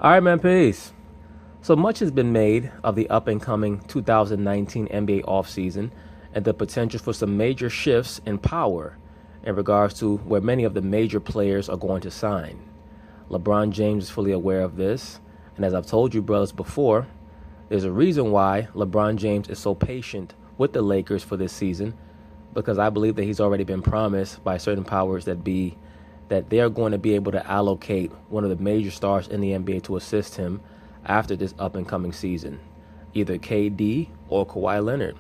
All right, man, peace. So much has been made of the up-and-coming 2019 NBA offseason and the potential for some major shifts in power in regards to where many of the major players are going to sign. LeBron James is fully aware of this, and as I've told you brothers before, there's a reason why LeBron James is so patient with the Lakers for this season, because I believe that he's already been promised by certain powers that be that they are going to be able to allocate one of the major stars in the NBA to assist him after this up-and-coming season, either KD or Kawhi Leonard.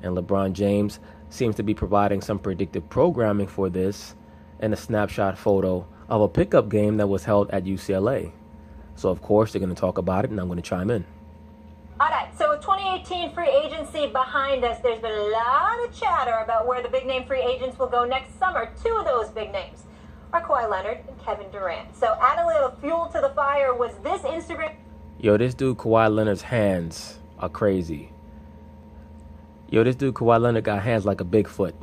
And LeBron James seems to be providing some predictive programming for this in a snapshot photo of a pickup game that was held at UCLA. So, of course, they're going to talk about it, and I'm going to chime in. All right, so with 2018 free agency behind us, there's been a lot of chatter about where the big-name free agents will go next summer. Two of those big names are Kawhi Leonard and Kevin Durant. So adding a little fuel to the fire was this Instagram. Yo, this dude Kawhi Leonard's hands are crazy. Yo, this dude Kawhi Leonard got hands like a Bigfoot.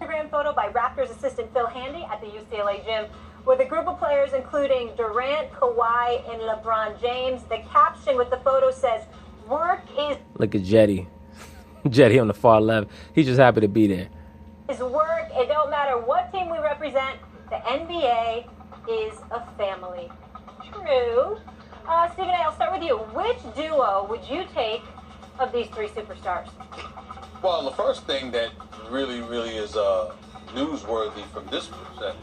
Instagram photo by Raptors assistant Phil Handy at the UCLA gym with a group of players including Durant, Kawhi, and LeBron James. The caption with the photo says, "Work is..." Look at Jetty. Jetty on the far left. He's just happy to be there. "Is work. It don't matter what team we represent. The NBA is a family." True. Stephen A., I'll start with you. Which duo would you take of these three superstars? Well, the first thing that really is newsworthy from this,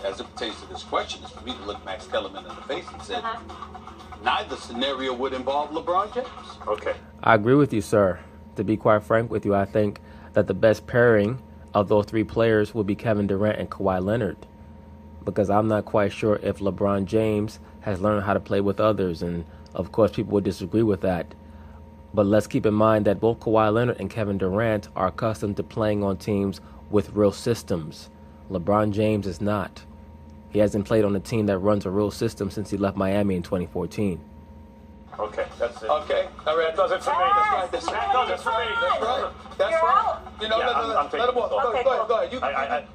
as it pertains to this question, is for me to look Max Kellerman in the face and say, neither scenario would involve LeBron James. Okay. I agree with you, sir. To be quite frank with you, I think that the best pairing of those three players would be Kevin Durant and Kawhi Leonard, because I'm not quite sure if LeBron James has learned how to play with others, and of course people would disagree with that. But let's keep in mind that both Kawhi Leonard and Kevin Durant are accustomed to playing on teams with real systems. LeBron James is not. He hasn't played on a team that runs a real system since he left Miami in 2014. Okay, that's it. Okay, all right. That does it for me. Yes, That's That does it for me. That's right. That's You're right. out. You know, Yeah, I'm let taking him this off. off. Okay, Go ahead. cool.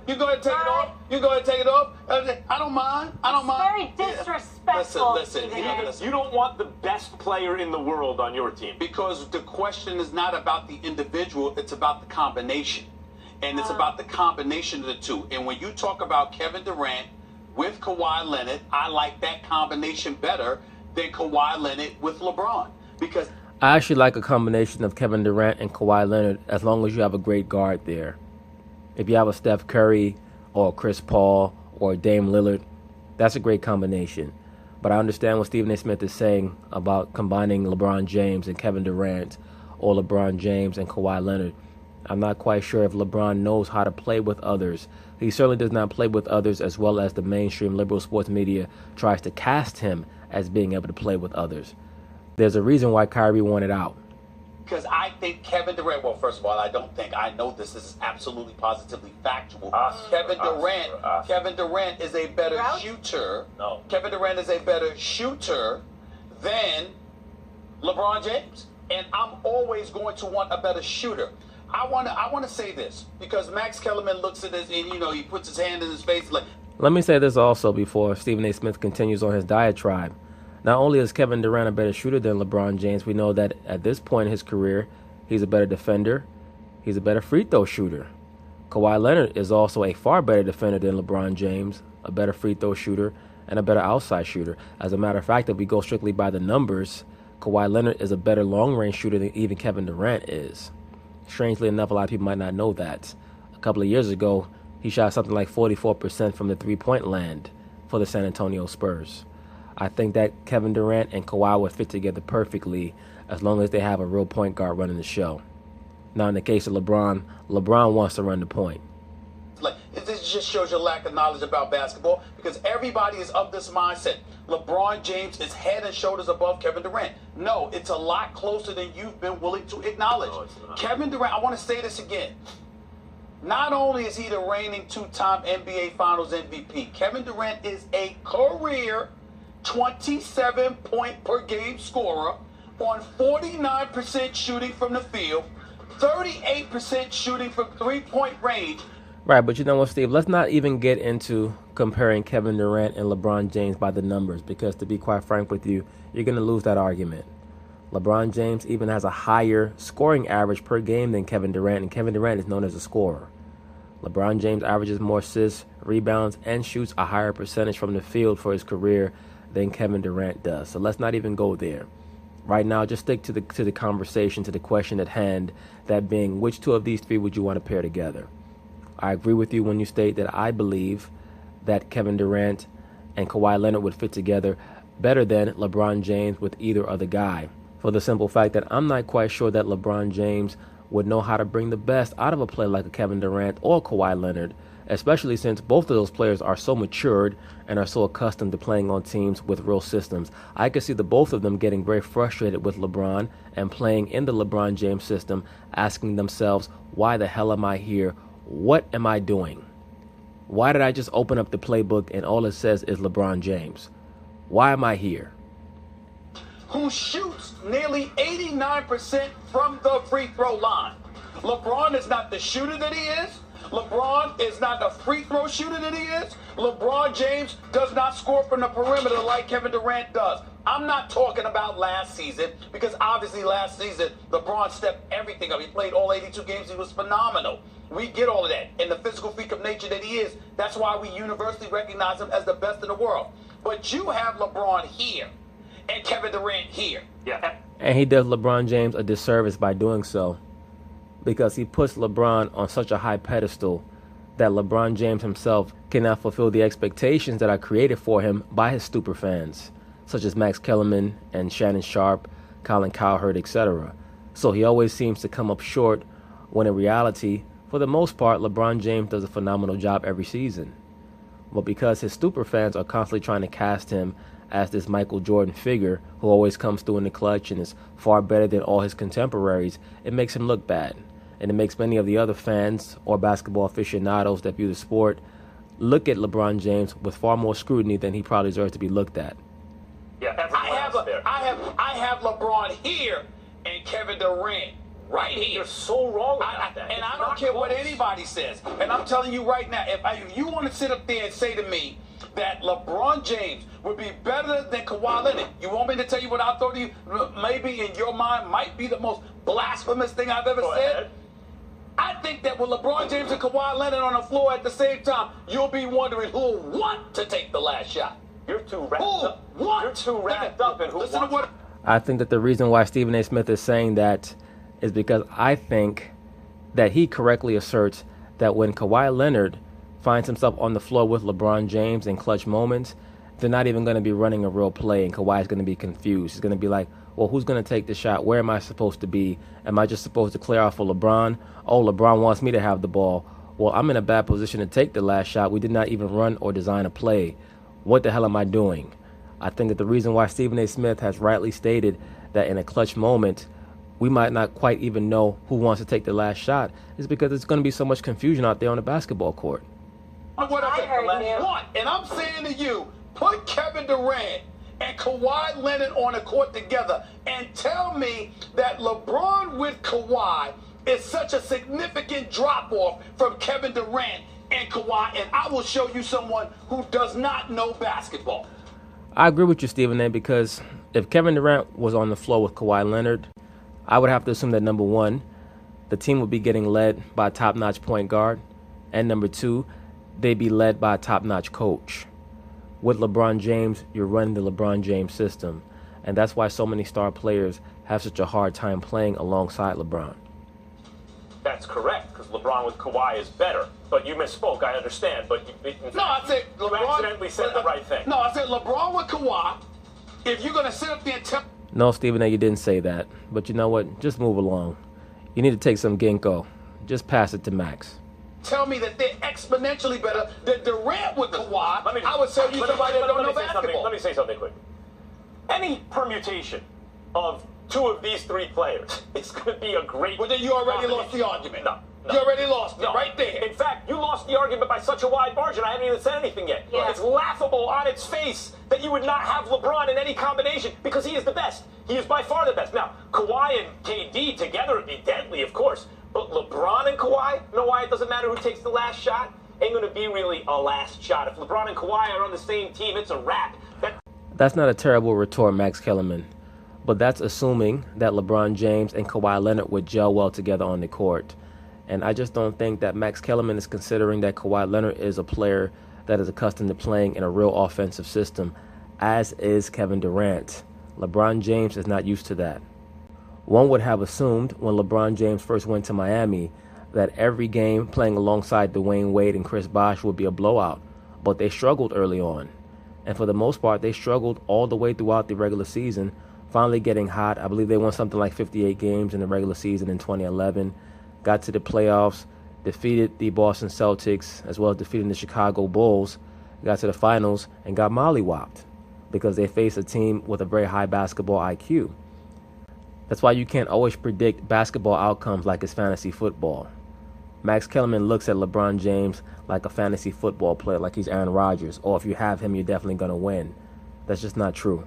You go ahead and take it off. You go ahead and take it off. I don't mind. Very disrespectful. Listen. Stephen You A. know, You don't want the best player in the world on your team. because the question is not about the individual, it's about the combination. And it's about the combination of the two. And when you talk about Kevin Durant with Kawhi Leonard, I like that combination better than Kawhi Leonard with LeBron. Because I actually like a combination of Kevin Durant and Kawhi Leonard as long as you have a great guard there. If you have a Steph Curry or Chris Paul or Dame Lillard, that's a great combination. But I understand what Stephen A. Smith is saying about combining LeBron James and Kevin Durant or LeBron James and Kawhi Leonard. I'm not quite sure if LeBron knows how to play with others. He certainly does not play with others as well as the mainstream liberal sports media tries to cast him as being able to play with others. There's a reason why Kyrie wanted out. because I think Kevin Durant, well, first of all, I know this is absolutely positively factual. Kevin Durant is a better shooter. No. Kevin Durant is a better shooter than LeBron James. And I'm always going to want a better shooter. I want to say this because Max Kellerman looks at this and, he puts his hand in his face like. Let me say this also before Stephen A. Smith continues on his diatribe. Not only is Kevin Durant a better shooter than LeBron James, we know that at this point in his career, he's a better defender. He's a better free throw shooter. Kawhi Leonard is also a far better defender than LeBron James, a better free throw shooter, and a better outside shooter. As a matter of fact, if we go strictly by the numbers, Kawhi Leonard is a better long-range shooter than even Kevin Durant is. Strangely enough, a lot of people might not know that. A couple of years ago, he shot something like 44% from the three-point land for the San Antonio Spurs. I think that Kevin Durant and Kawhi would fit together perfectly as long as they have a real point guard running the show. Now, in the case of LeBron, LeBron wants to run the point. Like, this just shows your lack of knowledge about basketball because everybody is of this mindset. LeBron James is head and shoulders above Kevin Durant. No, it's a lot closer than you've been willing to acknowledge. No, it's not. Kevin Durant, I want to say this again. Not only is he the reigning two-time NBA Finals MVP, Kevin Durant is a career 27-point-per-game scorer on 49% shooting from the field, 38% shooting from three-point range. Right, but you know what, Steve? Let's not even get into comparing Kevin Durant and LeBron James by the numbers, because to be quite frank with you, you're going to lose that argument. LeBron James even has a higher scoring average per game than Kevin Durant, and Kevin Durant is known as a scorer. LeBron James averages more assists, rebounds, and shoots a higher percentage from the field for his career than Kevin Durant does. So let's not even go there. Right now, just stick to the conversation, to the question at hand, that being, which two of these three would you want to pair together? I agree with you when you state that I believe that Kevin Durant and Kawhi Leonard would fit together better than LeBron James with either other guy, for the simple fact that I'm not quite sure that LeBron James would know how to bring the best out of a player like a Kevin Durant or Kawhi Leonard, especially since both of those players are so matured and are so accustomed to playing on teams with real systems. I could see the both of them getting very frustrated with LeBron and playing in the LeBron James system, asking themselves, why the hell am I here? What am I doing? Why did I just open up the playbook and all it says is LeBron James? Why am I here? Who shoots nearly 89% from the free throw line. LeBron is not the shooter that he is. LeBron is not the free throw shooter that he is. LeBron James does not score from the perimeter like Kevin Durant does. I'm not talking about last season, because obviously last season LeBron stepped everything up. He played all 82 games. He was phenomenal. We get all of that. And the physical freak of nature that he is, that's why we universally recognize him as the best in the world. But you have LeBron here and Kevin Durant here. Yeah. And he does LeBron James a disservice by doing so, because he puts LeBron on such a high pedestal that LeBron James himself cannot fulfill the expectations that are created for him by his super fans, such as Max Kellerman and Shannon Sharp, Colin Cowherd, etc. So he always seems to come up short, when in reality, for the most part, LeBron James does a phenomenal job every season. But because his super fans are constantly trying to cast him as this Michael Jordan figure who always comes through in the clutch and is far better than all his contemporaries, it makes him look bad. And it makes many of the other fans or basketball aficionados that view the sport look at LeBron James with far more scrutiny than he probably deserves to be looked at. Yeah, I have LeBron here and Kevin Durant right here. You're so wrong about that. And I don't care what anybody says. And I'm telling you right now, if you want to sit up there and say to me that LeBron James would be better than Kawhi Leonard, you want me to tell you what I thought to you maybe in your mind might be the most blasphemous thing I've ever said? Ahead. I think that with LeBron James and Kawhi Leonard on the floor at the same time, you'll be wondering who'll want to take the last shot. You're too wrapped up. You're too wrapped up in who Listen to wants what I think that the reason why Stephen A. Smith is saying that is because I think that he correctly asserts that when Kawhi Leonard finds himself on the floor with LeBron James in clutch moments, they're not even going to be running a real play, and Kawhi's going to be confused. He's going to be like, well, who's going to take the shot? Where am I supposed to be? Am I just supposed to clear out for LeBron? Oh, LeBron wants me to have the ball. Well, I'm in a bad position to take the last shot. We did not even run or design a play. What the hell am I doing? I think that the reason why Stephen A. Smith has rightly stated that in a clutch moment, we might not quite even know who wants to take the last shot is because there's going to be so much confusion out there on the basketball court. What I heard you. One, and I'm saying to you, put Kevin Durant and Kawhi Leonard on the court together and tell me that LeBron with Kawhi is such a significant drop-off from Kevin Durant and Kawhi, and I will show you someone who does not know basketball. I agree with you, Stephen A., because if Kevin Durant was on the floor with Kawhi Leonard, I would have to assume that, number one, the team would be getting led by a top-notch point guard, and number two, they'd be led by a top-notch coach. With LeBron James, you're running the LeBron James system, and that's why so many star players have such a hard time playing alongside LeBron. That's correct, because LeBron with Kawhi is better. But you misspoke, I understand. But I said LeBron. You accidentally said the right thing. No, I said LeBron with Kawhi. If you're going to sit up there and tell... No, Stephen A., you didn't say that. But you know what? Just move along. You need to take some ginkgo. Just pass it to Max. Tell me that they're exponentially better than Durant with Kawhi. I would say you somebody that don't know basketball. Let me say something quick. Any permutation of two of these three players is going to be a great... Well, then you already lost the argument. No. You already lost it right there. In fact, you lost the argument by such a wide margin, I haven't even said anything yet. Yeah. It's laughable on its face that you would not have LeBron in any combination because he is the best. He is by far the best. Now, Kawhi and KD together would be deadly, of course. But LeBron and Kawhi, you know why it doesn't matter who takes the last shot? Ain't going to be really a last shot. If LeBron and Kawhi are on the same team, it's a wrap. That's not a terrible retort, Max Kellerman. But that's assuming that LeBron James and Kawhi Leonard would gel well together on the court. And I just don't think that Max Kellerman is considering that Kawhi Leonard is a player that is accustomed to playing in a real offensive system, as is Kevin Durant. LeBron James is not used to that. One would have assumed when LeBron James first went to Miami that every game playing alongside Dwayne Wade and Chris Bosh would be a blowout, but they struggled early on. And for the most part, they struggled all the way throughout the regular season, finally getting hot. I believe they won something like 58 games in the regular season in 2011, got to the playoffs, defeated the Boston Celtics, as well as defeating the Chicago Bulls, got to the finals, and got mollywopped because they faced a team with a very high basketball IQ. That's why you can't always predict basketball outcomes like it's fantasy football. Max Kellerman looks at LeBron James like a fantasy football player, like he's Aaron Rodgers, or if you have him, you're definitely going to win. That's just not true.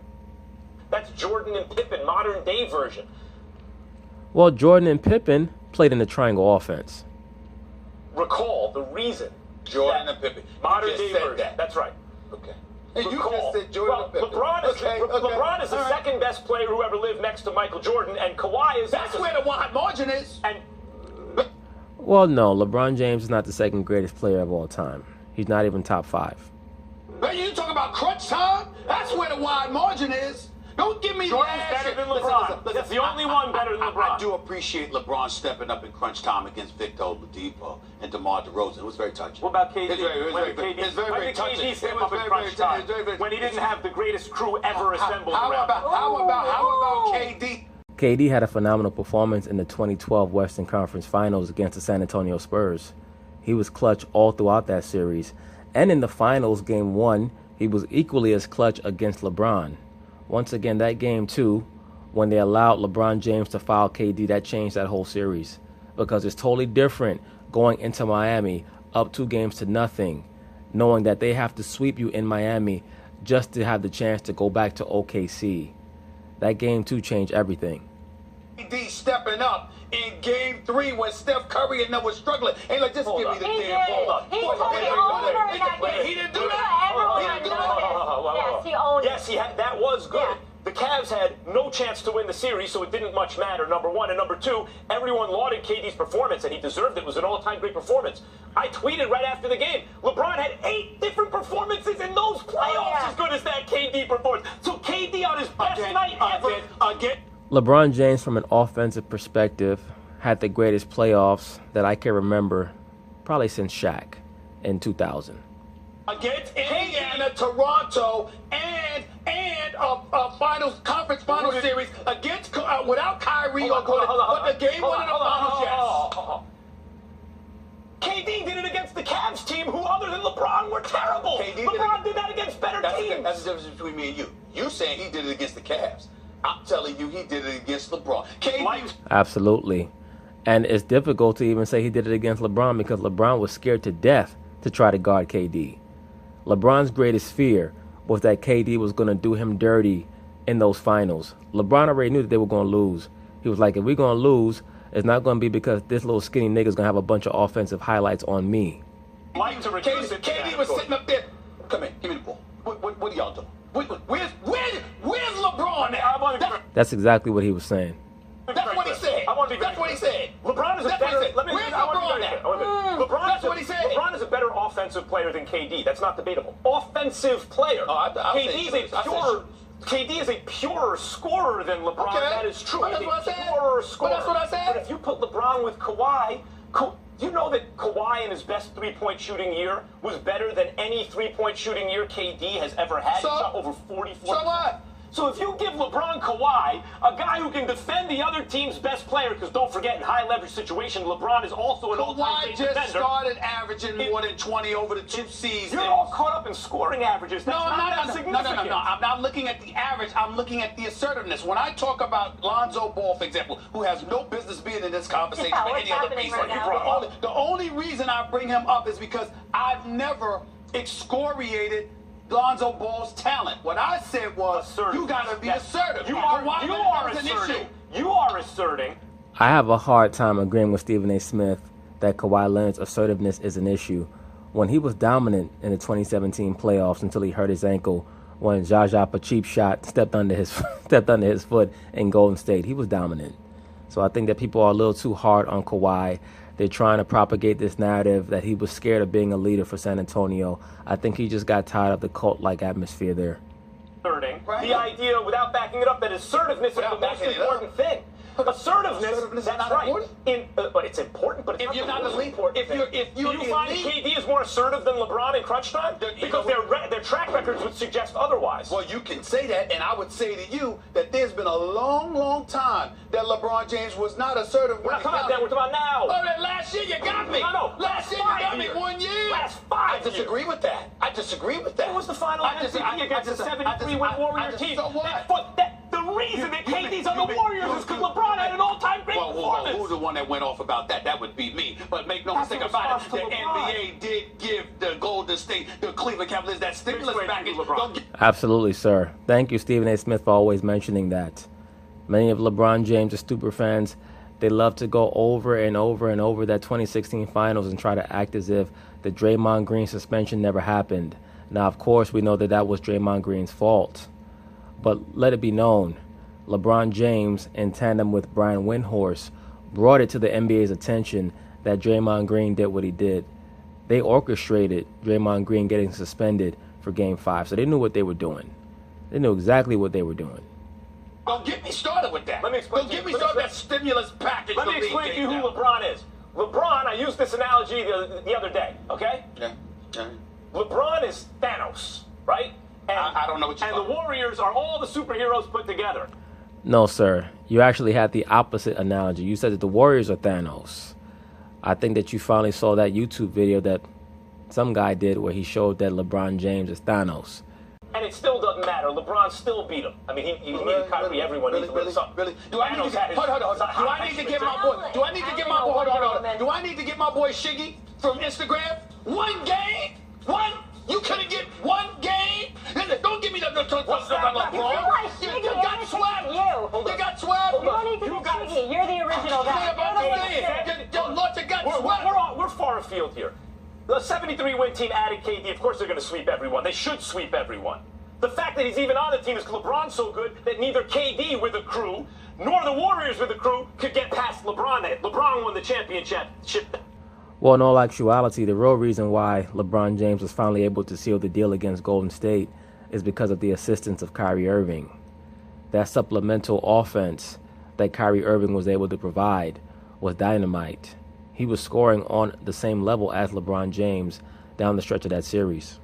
That's Jordan and Pippen, modern day version. Well, Jordan and Pippen played in the triangle offense. Recall the reason. Jordan and Pippen. Modern You day just said version. that. That's right. Okay. And you Recall. just said Jordan and Pippen. LeBron is the All right. second best player who ever lived next to Michael Jordan, and Kawhi is... That's where the wide margin is. And Well, no, LeBron James is not the second greatest player of all time. He's not even top 5. But you talk about crunch time? That's where the wide margin is. Don't give me Jordan's that better shit. than LeBron. That's the only one better than LeBron. I do appreciate LeBron stepping up in crunch time against Victor Oladipo and DeMar DeRozan. It was very touching. What about KD? It's very touching. KD step up in crunch time when he didn't have the greatest crew ever assembled How around about KD? KD had a phenomenal performance in the 2012 Western Conference Finals against the San Antonio Spurs. He was clutch all throughout that series. And in the finals, Game 1, he was equally as clutch against LeBron. Once again, that Game 2, when they allowed LeBron James to foul KD, that changed that whole series. Because it's totally different going into Miami up 2-0, knowing that they have to sweep you in Miami just to have the chance to go back to OKC. That Game 2 changed everything. KD stepping up in Game 3 when Steph Curry and them was struggling. Hey, like, just give me the damn ball. He took it over in that game. He didn't do that. Everyone He didn't do that. Yes, he owned it. Yes, he had. That was good. Yeah. The Cavs had no chance to win the series, so it didn't much matter, number one. And number two, everyone lauded KD's performance, and he deserved it. It was an all-time great performance. I tweeted right after the game, LeBron had 8 different performances in those playoffs as good as that KD performance. So KD on his best night ever. Again. LeBron James, from an offensive perspective, had the greatest playoffs that I can remember probably since Shaq in 2000. Against Indiana, Toronto, and conference finals series against without Kyrie or Gordon, but the game one in the finals, yes. KD did it against the Cavs team, who other than LeBron were terrible. LeBron did that against better teams. That's the difference between me and you. You saying he did it against the Cavs. I'm telling you he did it against LeBron. KD. Absolutely. And it's difficult to even say he did it against LeBron because LeBron was scared to death to try to guard KD. LeBron's greatest fear was that KD was going to do him dirty in those finals. LeBron already knew that they were going to lose. He was like, if we're going to lose, it's not going to be because this little skinny nigga's going to have a bunch of offensive highlights on me. KD was sitting up there. Come here, give me the ball. What are y'all doing? Where's LeBron at? That's exactly what he was saying. That's what he said. That's what he said. LeBron is a better. Where's LeBron at? That's what he said. LeBron is a better offensive player than KD. That's not debatable. Offensive player. KD is a purer scorer than LeBron. Okay. That is true. But He's that's a what I said. purer scorer. But that's what I said. But if you put LeBron with Kawhi, do you know that Kawhi in his best three-point shooting year was better than any three-point shooting year KD has ever had? He shot over 44. So what? So if you give LeBron Kawhi, a guy who can defend the other team's best player, because don't forget, in high-leverage situation, LeBron is also an all-time Kawhi great just defender. started averaging more than 20 over the 2 seasons. You're all caught up in scoring averages. That's not significant. No. I'm not looking at the average. I'm looking at the assertiveness. When I talk about Lonzo Ball, for example, who has no business being in this conversation for any other reason. The only reason I bring him up is because I've never excoriated Lonzo Ball's talent. What I said was, you got to be assertive. You are asserting I have a hard time agreeing with Stephen A. Smith that Kawhi Leonard's assertiveness is an issue. When he was dominant in the 2017 playoffs until he hurt his ankle, when a cheap shot stepped under his foot in Golden State, he was dominant. So I think that people are a little too hard on Kawhi. They're trying to propagate this narrative that he was scared of being a leader for San Antonio. I think he just got tired of the cult-like atmosphere there. The idea, without backing it up, that assertiveness is the most important thing. Assertiveness, that's right. It's important, but it's if you're not not the elite, important thing. if you Do you find KD is more assertive than LeBron in crunch time? Because their track records would suggest otherwise. Well, you can say that, and I would say to you that there's been a long, long time that LeBron James was not assertive. We're not talking about that. We're talking about now. Oh, that last year you got me. No. Last year you got me 1 year. Last 5 years. I disagree with that. I disagree with that. What was the final MVP against the 73-win Warrior team? So what? The reason that KD's on the Warriors is because LeBron had an all-time great performance. Who's the one that went off about that? That would be me. But make no mistake about it, the NBA did give the Golden State, the Cleveland Cavaliers, that stimulus package. Absolutely, sir. Thank you, Stephen A. Smith, for always mentioning that. Many of LeBron James' super fans, they love to go over and over and over that 2016 finals and try to act as if the Draymond Green suspension never happened. Now, of course, we know that that was Draymond Green's fault. But let it be known, LeBron James, in tandem with Brian Windhorst, brought it to the NBA's attention that Draymond Green did what he did. They orchestrated Draymond Green getting suspended for Game 5, so they knew what they were doing. They knew exactly what they were doing. Don't get me started with that. Let me explain. Don't get me started with that stimulus package. Let me explain to you who LeBron is. LeBron, I used this analogy the other day, okay? Yeah. LeBron is Thanos, right? And, I don't know what you're talking about. And the Warriors are all the superheroes put together. No, sir. You actually had the opposite analogy. You said that the Warriors are Thanos. I think that you finally saw that YouTube video that some guy did where he showed that LeBron James is Thanos. And it still doesn't matter. LeBron still beat him. I mean, he needed Kyrie. Everyone needs to win something. Really? Do I need to Do I need to get my boy? Do I need to get my boy? Hold on. Do I need to get my boy Shiggy from Instagram? One game? One? You couldn't get one game? Don't give me the what's about LeBron. You got swept. You got swept. You don't need to be Shiggy. You're the original guy. We're far afield here. The 73-win team added KD. Of course they're going to sweep everyone. They should sweep everyone. The fact that he's even on the team is LeBron's so good that neither KD with the crew nor the Warriors with the crew could get past LeBron. LeBron won the championship. Well, in all actuality, the real reason why LeBron James was finally able to seal the deal against Golden State is because of the assistance of Kyrie Irving. That supplemental offense that Kyrie Irving was able to provide was dynamite. He was scoring on the same level as LeBron James down the stretch of that series.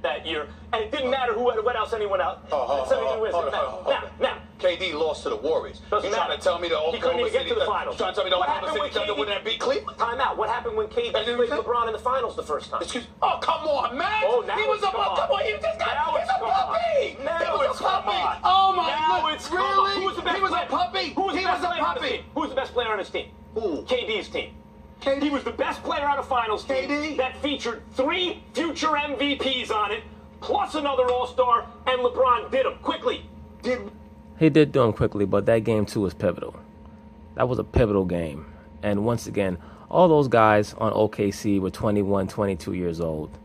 That year, and it didn't matter what else anyone else. Now, KD lost to the Warriors. You trying to tell me he couldn't even get to the finals? Trying to tell me the Oklahoma City Thunder wouldn't have beat Cleveland? Time out. What happened when KD played LeBron in the finals the first time? Excuse me. Oh, come on, man. Oh, now he was a puppy. He just got. He's a puppy. He was a puppy. Oh my God. Really? Who was the best He was a puppy. Who was the best player on his team? Who was the best player on his team? Who? KD's team. KD? He was the best player on a finals team KD? that featured 3 future MVPs on it, plus another All-Star, and LeBron did them quickly. He did do them quickly, but that game too was pivotal. That was a pivotal game. And once again, all those guys on OKC were 21, 22 years old.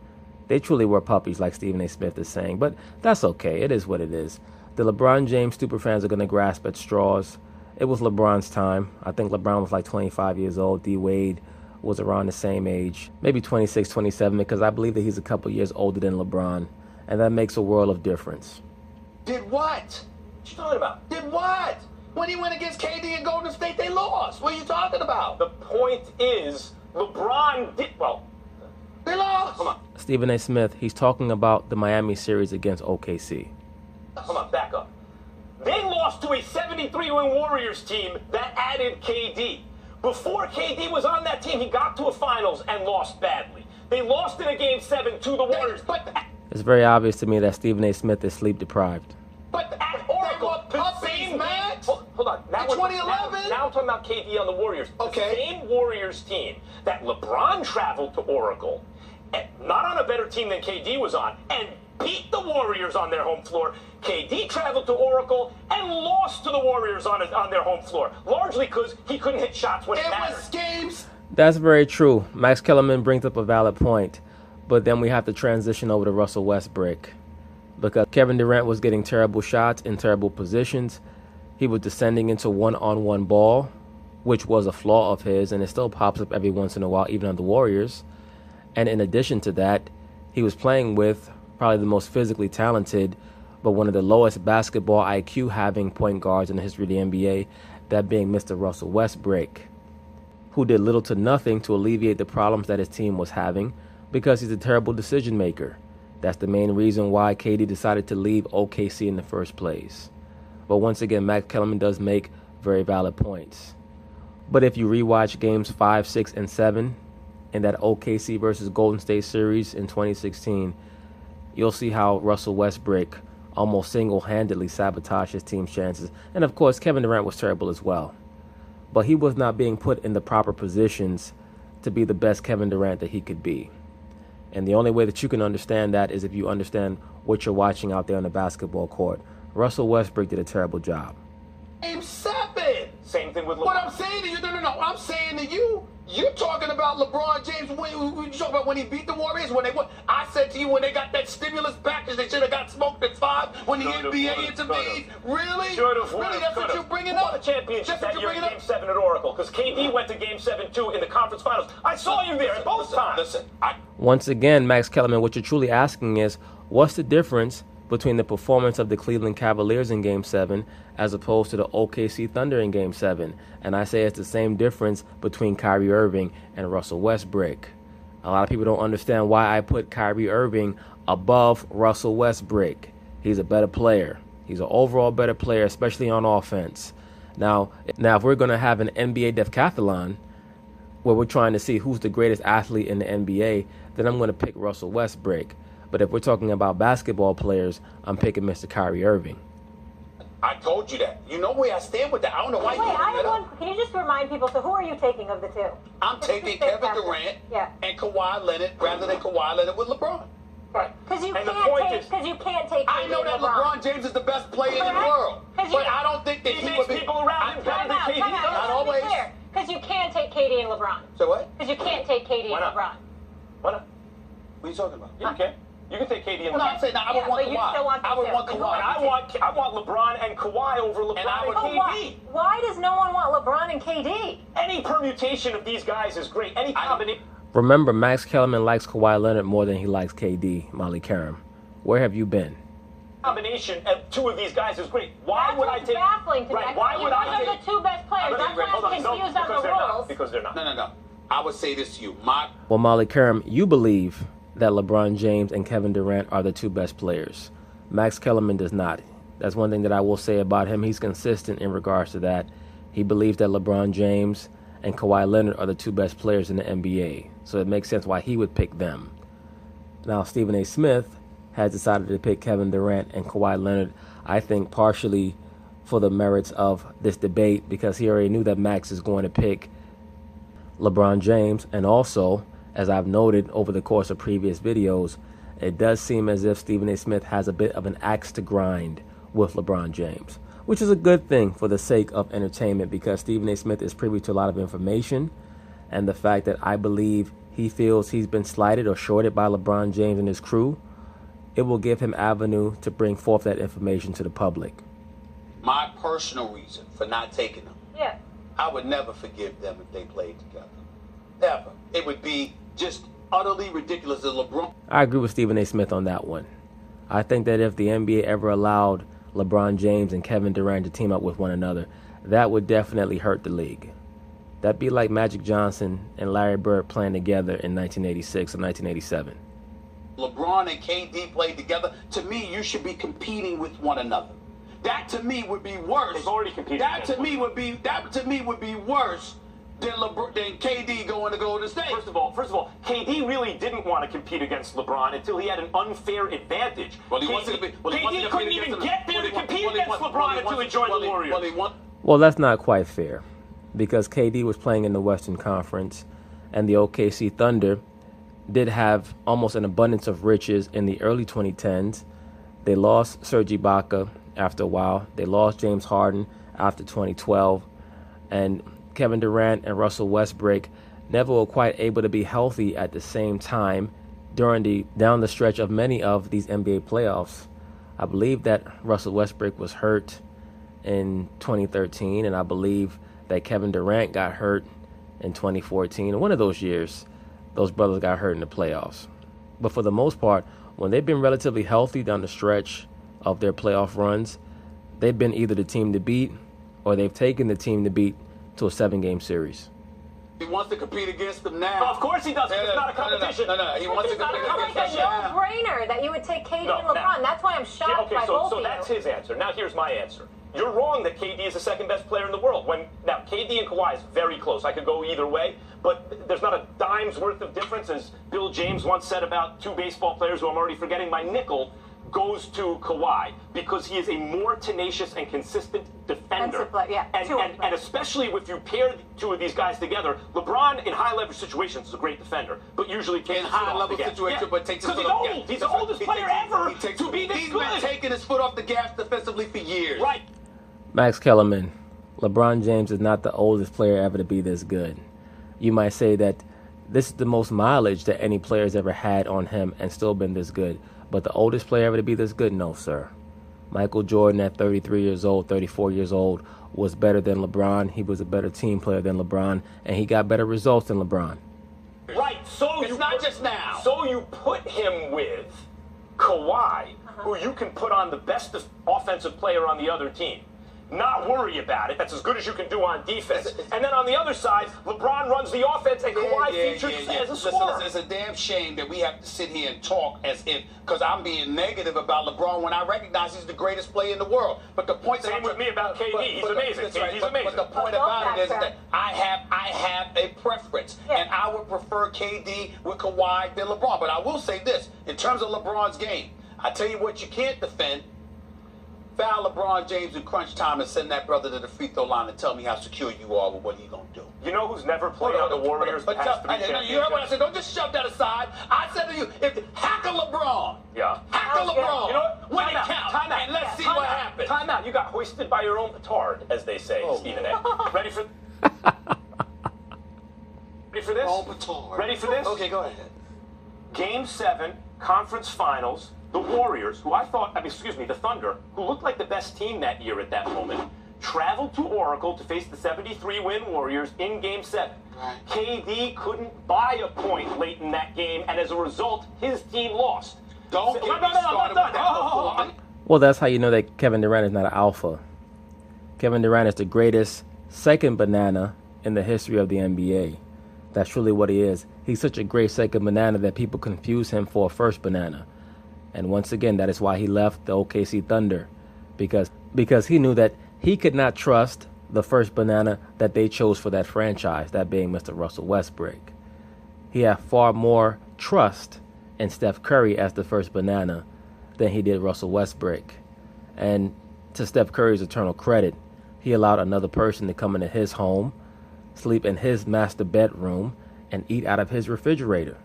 They truly were puppies, like Stephen A. Smith is saying, but that's okay. It is what it is. The LeBron James superfans are going to grasp at straws. It was LeBron's time. I think LeBron was like 25 years old. D. Wade was around the same age, maybe 26, 27, because I believe that he's a couple years older than LeBron, and that makes a world of difference. Did what? What you talking about? Did what? When he went against KD and Golden State, they lost. What are you talking about? The point is, LeBron did, they lost. Come on. Stephen A. Smith, he's talking about the Miami series against OKC. Come on, back up. They lost to a 73-win Warriors team that added KD. Before KD was on that team, he got to a finals and lost badly. They lost in a Game 7 to the Warriors. It's very obvious to me that Stephen A. Smith is sleep deprived. But at Oracle, the same man. Hold on. Now 2011. Now I'm talking about KD on the Warriors. Okay. The same Warriors team that LeBron traveled to Oracle, and not on a better team than KD was on, and beat the Warriors on their home floor. KD traveled to Oracle and lost to the Warriors on their home floor, largely because he couldn't hit shots when it mattered. Was games. That's very true. Max Kellerman brings up a valid point, but then we have to transition over to Russell Westbrook, because Kevin Durant was getting terrible shots in terrible positions. He was descending into one-on-one ball, which was a flaw of his, and it still pops up every once in a while, even on the Warriors. And in addition to that, he was playing with probably the most physically talented, but one of the lowest basketball IQ having point guards in the history of the NBA, that being Mr. Russell Westbrook, who did little to nothing to alleviate the problems that his team was having because he's a terrible decision maker. That's the main reason why KD decided to leave OKC in the first place. But once again, Max Kellerman does make very valid points. But if you rewatch games 5, 6, and 7 in that OKC versus Golden State series in 2016, you'll see how Russell Westbrook almost single-handedly sabotaged his team's chances. And of course, Kevin Durant was terrible as well. But he was not being put in the proper positions to be the best Kevin Durant that he could be. And the only way that you can understand that is if you understand what you're watching out there on the basketball court. Russell Westbrook did a terrible job. Game 7. Same thing with LeBron. What I'm saying to you, no. I'm saying to you, you're talking about LeBron James. When you talking about when he beat the Warriors, when they won. I said to you, when they got that stimulus package, they should have got smoked at 5. When the NBA intervened, really? Really, that's what you're bringing up. Who won the championship that year in Game 7 at Oracle? Because KD went to Game 7 too in the conference finals. I saw you there both times. Listen, Once again, Max Kellerman, what you're truly asking is, what's the difference between the performance of the Cleveland Cavaliers in Game 7 as opposed to the OKC Thunder in Game 7? And I say it's the same difference between Kyrie Irving and Russell Westbrook. A lot of people don't understand why I put Kyrie Irving above Russell Westbrook. He's a better player. He's an overall better player, especially on offense. Now if we're going to have an NBA decathlon where we're trying to see who's the greatest athlete in the NBA, then I'm going to pick Russell Westbrook. But if we're talking about basketball players, I'm picking Mr. Kyrie Irving. I told you that. You know where I stand with that. I don't know why you bring that up. Can you just remind people, so who are you taking of the two? I'm taking Kevin Durant and Kawhi Leonard rather than Kawhi Leonard with LeBron. Right. Because you can't take I know that LeBron James is the best player in the world. But I don't think that he would be. People around him better than KD. Not always. Because you can't take KD and LeBron. So what? Because you can't take KD and LeBron. Why not? What are you talking about? Yeah, you can. You can take KD and LeBron. No, I'm saying I would want Kawhi. I would want Kawhi. I want LeBron and Kawhi over LeBron and KD. Why does no one want LeBron and KD? Any permutation of these guys is great. Any combination. Remember, Max Kellerman likes Kawhi Leonard more than he likes KD, Molly Karam. Where have you been? Combination of two of these guys is great. Why would I take? Baffling to me. Why would I take? Those are the two best players. That's why I'm confused on the rules. Because they're not. No. I would say this to you. Well, Molly Karam, you believe that LeBron James and Kevin Durant are the two best players. Max Kellerman does not. That's one thing that I will say about him. He's consistent in regards to that. He believes that LeBron James and Kawhi Leonard are the two best players in the NBA. So it makes sense why he would pick them. Now, Stephen A. Smith has decided to pick Kevin Durant and Kawhi Leonard, I think partially for the merits of this debate, because he already knew that Max is going to pick LeBron James, and also, as I've noted over the course of previous videos, it does seem as if Stephen A. Smith has a bit of an axe to grind with LeBron James, which is a good thing for the sake of entertainment, because Stephen A. Smith is privy to a lot of information, and the fact that I believe he feels he's been slighted or shorted by LeBron James and his crew, it will give him avenue to bring forth that information to the public. My personal reason for not taking them, Yeah. I would never forgive them if they played together. Never. It would be just utterly ridiculous that LeBron. I agree with Stephen A. Smith on that one. I think that if the NBA ever allowed LeBron James and Kevin Durant to team up with one another, that would definitely hurt the league. That'd be like Magic Johnson and Larry Bird playing together in 1986 or 1987. LeBron and KD played together. To me, you should be competing with one another. That to me would be worse. They've already competed. That to me would be worse than KD going to Golden State. First of all, KD really didn't want to compete against LeBron until he had an unfair advantage. Well, he KD couldn't even get there to compete against LeBron until he joined the Warriors. Well, that's not quite fair, because KD was playing in the Western Conference, and the OKC Thunder did have almost an abundance of riches in the early 2010s. They lost Serge Ibaka after a while. They lost James Harden after 2012. And Kevin Durant and Russell Westbrook never were quite able to be healthy at the same time down the stretch of many of these NBA playoffs. I believe that Russell Westbrook was hurt in 2013, and I believe that Kevin Durant got hurt in 2014. In one of those years, those brothers got hurt in the playoffs. But for the most part, when they've been relatively healthy down the stretch of their playoff runs, they've been either the team to beat or they've taken the team to beat to a 7-game series. He wants to compete against them now. Of course he does. It's not a competition. No. He wants to compete against them It's like a no-brainer that you would take KD and LeBron. That's why I'm shocked by both of you. So that's his answer. Now here's my answer. You're wrong that KD is the second best player in the world. Now, KD and Kawhi is very close. I could go either way, but there's not a dime's worth of difference. As Bill James once said about two baseball players who I'm already forgetting, my nickel goes to Kawhi because he is a more tenacious and consistent defender. And especially if you pair two of these guys together, LeBron in high-leverage situations is a great defender, but usually takes his foot off the gas. But takes his foot off the gas. He's the oldest player ever to be this good. He's been taking his foot off the gas defensively for years. Right. Max Kellerman, LeBron James is not the oldest player ever to be this good. You might say that this is the most mileage that any player has ever had on him and still been this good. But the oldest player ever to be this good? No, sir. Michael Jordan at 33 years old, 34 years old, was better than LeBron. He was a better team player than LeBron, and he got better results than LeBron. Right, so it's not just now. So you put him with Kawhi, who you can put on the best offensive player on the other team. Not worry about it. That's as good as you can do on defense. And then on the other side, LeBron runs the offense and Kawhi features as a scorer. It's a damn shame that we have to sit here and talk as if, because I'm being negative about LeBron when I recognize he's the greatest player in the world. But the point Same with me about KD. He's amazing. KD's amazing. But the point about it is that I have a preference, and I would prefer KD with Kawhi than LeBron. But I will say this, in terms of LeBron's game, I tell you what you can't defend. Foul LeBron James in crunch time and send that brother to the free throw line and tell me how secure you are with what he's going to do. You know who's never played on the Warriors the past 3 championships? You heard what I said? Don't just shove that aside. I said to you, hacker LeBron. Yeah. Hacker LeBron. You know what? When it counts. Time out. And let's see what happens. Time out. You got hoisted by your own petard, as they say, Stephen A. Ready for this? Own petard. Ready for this? Okay, go ahead. Game 7, conference finals. The Warriors, the Thunder, who looked like the best team that year at that moment, traveled to Oracle to face the 73-win Warriors in Game 7. Right. KD couldn't buy a point late in that game, and as a result, his team lost. Don't get me started with that. Well, that's how you know that Kevin Durant is not an alpha. Kevin Durant is the greatest second banana in the history of the NBA. That's truly what he is. He's such a great second banana that people confuse him for a first banana. And once again, that is why he left the OKC Thunder, because he knew that he could not trust the first banana that they chose for that franchise, that being Mr. Russell Westbrook. He had far more trust in Steph Curry as the first banana than he did Russell Westbrook. And to Steph Curry's eternal credit, he allowed another person to come into his home, sleep in his master bedroom, and eat out of his refrigerator.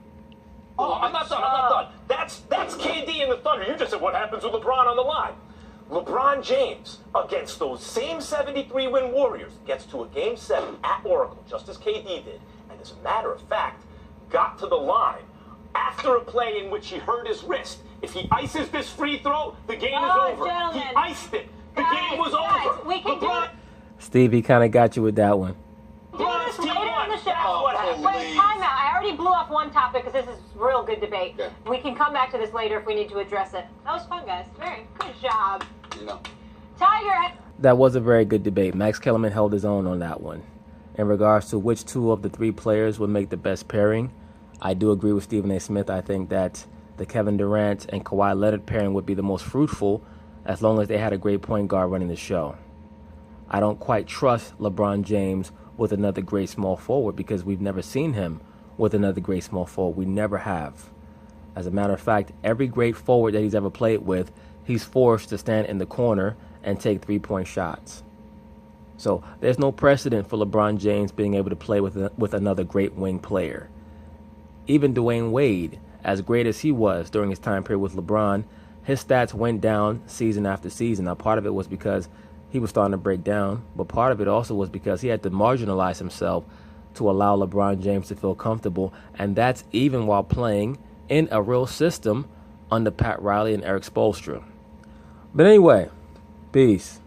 Oh, I'm not done. That's KD and the Thunder. You just said what happens with LeBron on the line. LeBron James, against those same 73-win Warriors, gets to a Game 7 at Oracle, just as KD did, and as a matter of fact, got to the line after a play in which he hurt his wrist. If he ices this free throw, the game is over. Gentlemen. He iced it. The game was over. We can do it. Steve, he kind of got you with that one. Do this later in the show. What happened? Wait, time out. I already blew off one topic because this is real good debate. Yeah. We can come back to this later if we need to address it. That was fun, guys. Very good job. You know. Tiger. That was a very good debate. Max Kellerman held his own on that one. In regards to which two of the three players would make the best pairing, I do agree with Stephen A. Smith. I think that the Kevin Durant and Kawhi Leonard pairing would be the most fruitful as long as they had a great point guard running the show. I don't quite trust LeBron James with another great small forward because we've never seen him with another great small forward. We never have. As a matter of fact, every great forward that he's ever played with, he's forced to stand in the corner and take three-point shots. So there's no precedent for LeBron James being able to play with another great wing player. Even Dwayne Wade, as great as he was during his time period with LeBron, his stats went down season after season. Now, part of it was because he was starting to break down, but part of it also was because he had to marginalize himself to allow LeBron James to feel comfortable, and that's even while playing in a real system under Pat Riley and Eric Spoelstra. But anyway, peace.